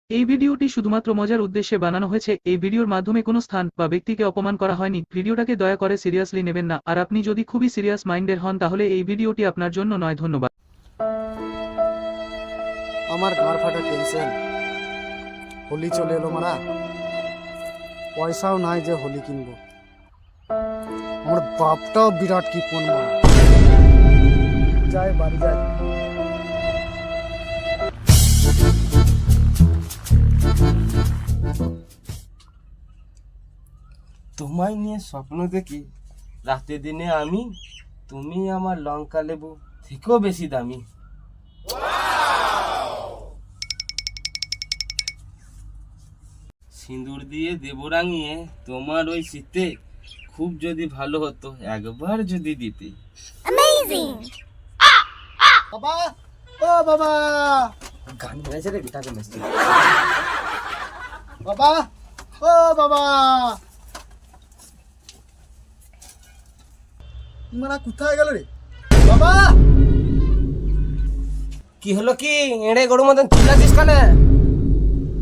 এই ভিডিওটি শুধুমাত্র মজার উদ্দেশ্যে বানানো হয়েছে। এই ভিডিওর মাধ্যমে কোনো স্থান বা ব্যক্তিকে অপমান করা হয়নি। ভিডিওটাকে দয়া করে সিরিয়াসলি নেবেন না। আর আপনি যদি খুবই সিরিয়াস মাইন্ডের হন তাহলে এই ভিডিওটি আপনার জন্য নয়। ধন্যবাদ। আমার গাঁড় ফাটা টেনশন, হোলি চলে এলো মারা, পয়সাও নাই যে হোলি কিনবো। আমার বাপটাও বিরাট কিপন মারা। যাই বাড়ি যাই। তোমায় নিয়ে স্বপ্ন দেখি রাতে দিনে আমি, তুমি আমার লঙ্কা লেবু থেকেও বেশি দামি। সিঁদুর দিয়ে দেব রাঙিয়ে তোমার ওই শীতে, খুব যদি ভালো হতো একবার যদি দিতে। বাবা, ও বাবা, গান গাইছে রে বিটাকে মেসছি। বাবা, ও বাবা, মারা কোথায় গেল রে বাবা? কি হলো কি এড়ে গরু মতন চিল্লাছিস কেন?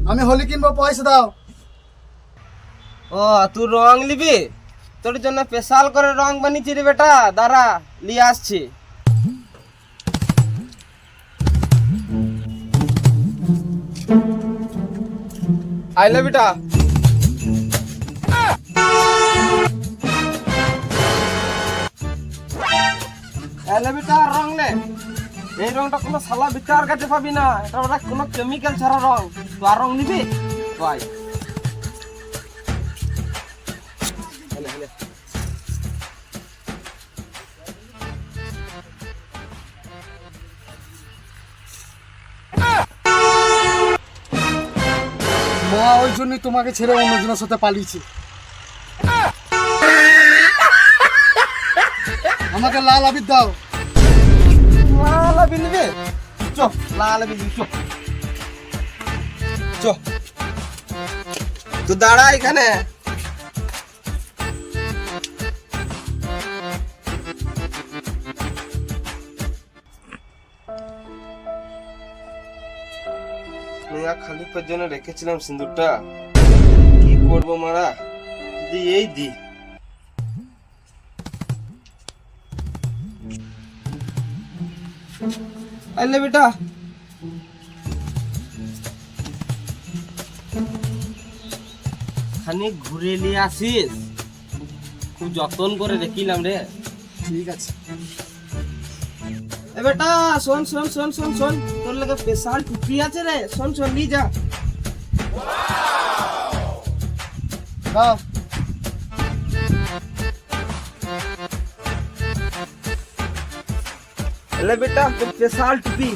আমি হোলি কিনবো, পয়সা দাও। ও তুই রং নিবি? তোর জন্য স্পেশাল করে রং বানিয়েছি রে বেটা, দাঁড়া নিয়ে আসছি। আইলে বেটা, আইলে বেটা রং নে। এই রংটা কোনো সালা বিচার কাছে পাবি না, এটা ওটা কোনো কেমিক্যাল ছাড়া রং। তো আর রং নিবি? ভাই মা ওই জন্যই তোমাকে ছেড়ে অন্যজনের সাথে পালিয়েছে। আমাকে লাল আবির দাও। লাল আবির নিবি? চো লাল আবির নিবি, চো চো। তুই দাঁড়া এখানে। খালি পের জন্য রেখেছিলাম সিন্দুরটা, কি করবো মারা, দি এই দি। আইলে বেটা, খানি ঘুরে নিয়ে আসিস, খুব যত্ন করে রেখিলাম রে। ঠিক আছে। এ বেটা শোন শোন শোন শোন শোন, তোর লাগে স্পেশাল টুপি আছে রে, শোন শোন নিয়ে যা। দাও। এলে বেটা তোর স্পেশাল টুপি।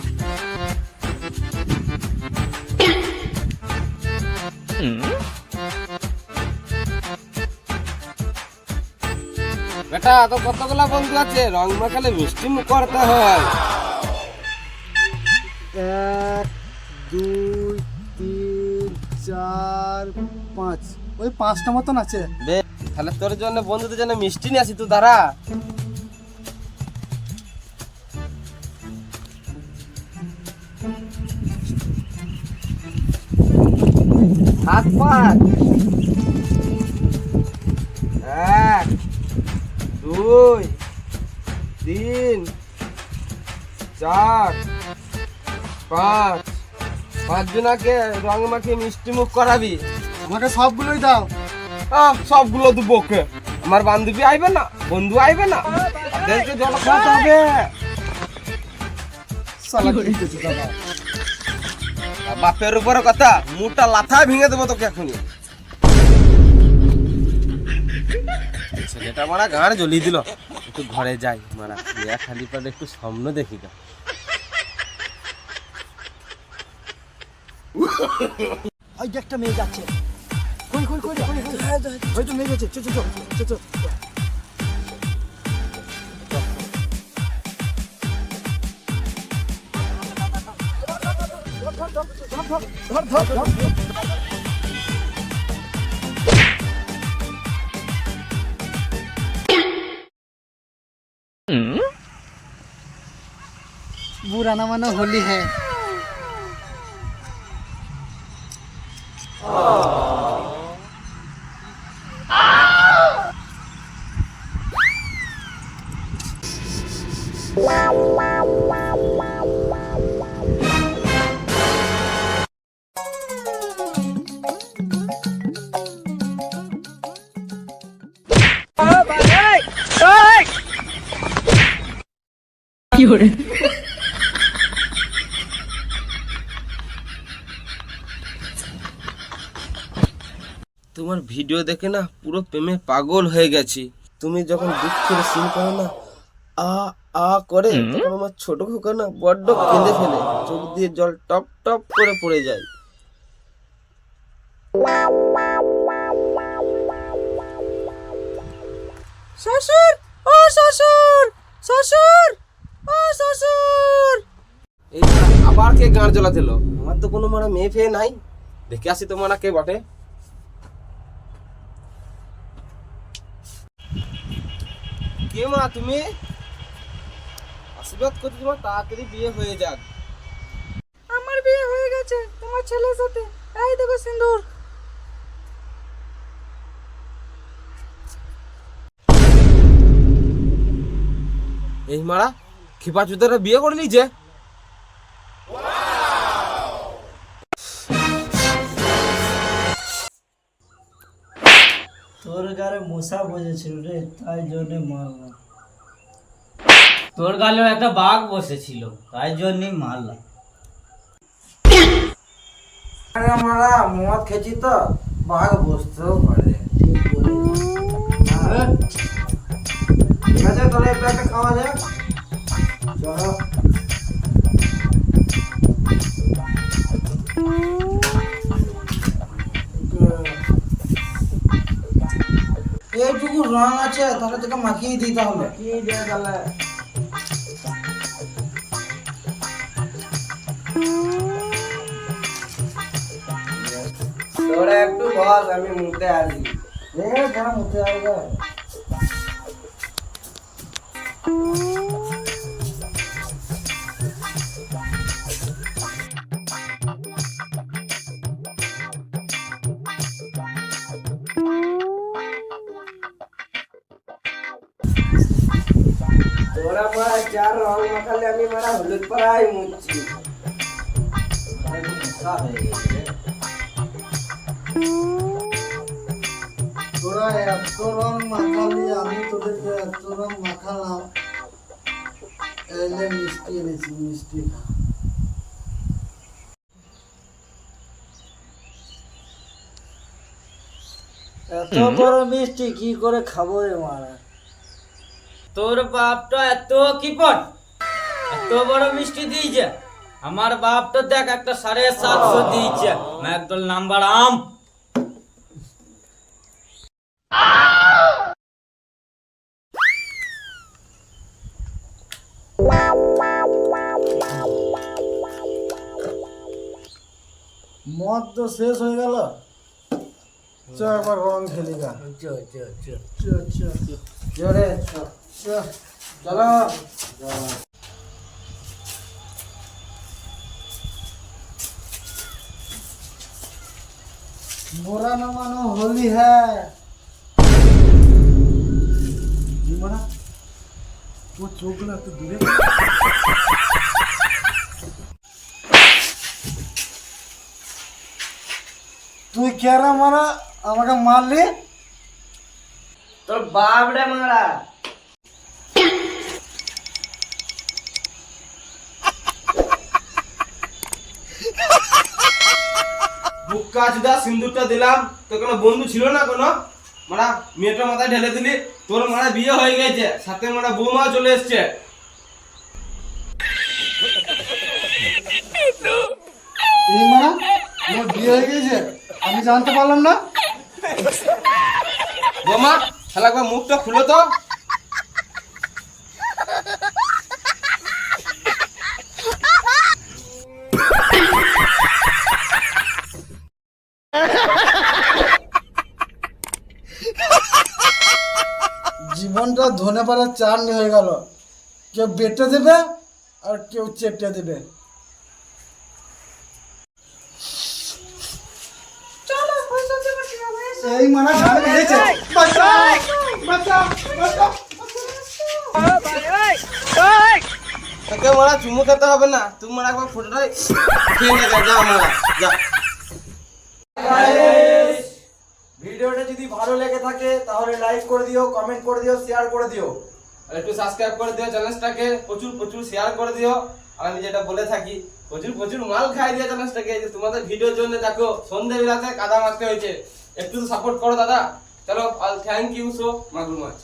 বেটা তো কতগুলা বন্ধু আছে, রং মাখালে মিষ্টি মুখ করতে হয়। 1 2 3 4 5, ওই 5টা মতন আছে। বে তাহলে তোর জন্য বন্ধুদের জন্য মিষ্টি নিয়ে আসি, তুই দাঁড়া। হাত পাত 1 2 3 4 5, 5 জনাকে রং মাখিয়ে মিষ্টি মুখ করাবি। আমাকে সবগুলোই দাও। সবগুলো তো বকে, আমার বান্ধবী আইবে না, বন্ধু আইবে না, তাদেরকে জল খাওয়াতে হবে। সালা কি দিতেছিস দাদা? আর বাপের উপরে কথা, মুখটা লাথা ভেঙে দেবো তোকে এখনই। ছেলেটা মারা গাঁড় জ্বলিয়ে দিল, একটু ঘরে যাই মারা, খালি পাতে একটু স্বপ্ন দেখি গা। ওই যে একটা মেয়ে যাচ্ছে। কই কই কই কই ওই তো মেয়ে যাচ্ছে। চল চল চল চল। ধর ধর ধর। बुरा ना मानो होली है। তোমার ভিডিও দেখে না পুরো প্রেমে পাগল হয়ে গেছি। তুমি যখন দুঃখের সিন করো না, আ আ করে, তখন আমার ছোট খোকা না বড্ড কেঁদে ফেলে, চোখ দিয়ে জল টপ টপ করে পড়ে যায়। শ্বশুর, ও শ্বশুর, শ্বশুর, ও শ্বশুর। এই আবার কে গান জ্বলা দিল? আমার তো কোনো মানে মেয়ে ফেয়ে নাই, দেখে আসি তোমার কে বটে। কে মা তুমি? আশীর্বাদ করছি তোমার তাড়াতাড়ি বিয়ে হয়ে যাক। আমার বিয়ে হয়ে গেছে তোমার ছেলের সাথে। এই দেখো সিন্দুর। এই মারা খিপা চুদারা বিয়ে করে নিয়েছে। তোর গালে মশা বসেছিল রে, তাই জন্য মারলাম। তোর গালেও একটা বাঘ বসেছিল, তাই জন্যই মারলাম। আরে মারা মদ খেয়েছি তো, বাঘ বসতেও পারে। ঠিক আছে, তাহলে একটু একটা খাওয়া যাক। চলো। এইটুকু রং আছে, তাহলে তোকে মাখিয়ে দিতে হবে। কি দিয়ে তাহলে? তোরা একটু বস, আমি মুখে আসি। যারা মুখে আসবে। তোরা মারা চার রং মাখালে আমি মারা হলুদ পাড়াই মুচ্ছি। তোরা এত রং মাখালি, আমি তোদেরকে এত রং মাখালাম। এলে মিষ্টি এনেছি, মিষ্টি খা। এত বড় মিষ্টি কি করে খাবো রে মারা? তোর বাপটা এত কিপট, এত বড় মিষ্টি দিয়েছে। আমার বাপটা দেখ একটা 750 দিয়েছে, একদল নাম্বার আম। মদ তো শেষ হয়ে গেল, চ একবার রং খেলি গা। জোরে চলো। मोरा न मानो होली है। মারা ও চোখগুলো একটু দূরে। তুই কেরা মারা আমাকে মারলি? তোর বাপ রে মারা। বুক্কা চুদা সিন্দুরটা দিলাম, তোর কোনো বন্ধু ছিল না কোনো? মারা মেয়েটা মাথায় ঢেলে দিলি, তোর মারা বিয়ে হয়ে গেছে, সাথে মারা বৌমা চলে এসছে। এই মারা আমার বিয়ে হয়ে গেছে, আমি জানতে পারলাম না। বৌমা শালা একবার মুখটা খুলো তো। জীবনটা ধনে পাড়ার চাটনি হয়ে গেল, কেউ বেটে দেবে আর কেউ চেটে দেবে। এই মারা ঝাড় মেরেছে বাঁচাও বাঁচাও বাঁচাও তোকে মারা চুমু খেতে হবে না, তুমি মারা একবার ফটোটাই খেয়ে নে, যা মারা যা। ভিডিওটা যদি ভালো লেগে থাকে তাহলে লাইক করে দিও, কমেন্ট করে দিও, শেয়ার করে দিও। আর একটু সাবস্ক্রাইব করে দিও চ্যানেলটাকে, প্রচুর প্রচুর শেয়ার করে দিও। আর আমি যেটা বলে থাকি, প্রচুর প্রচুর মাল খাই দিও চ্যানেলটাকে। যে তোমাদের ভিডিওর জন্য দেখো সন্ধ্যে বেলাতে কাদা মারতে হয়েছে, একটু সাপোর্ট করো দাদা। চলো, অল থ্যাংক ইউ সো মাগুর মাছ।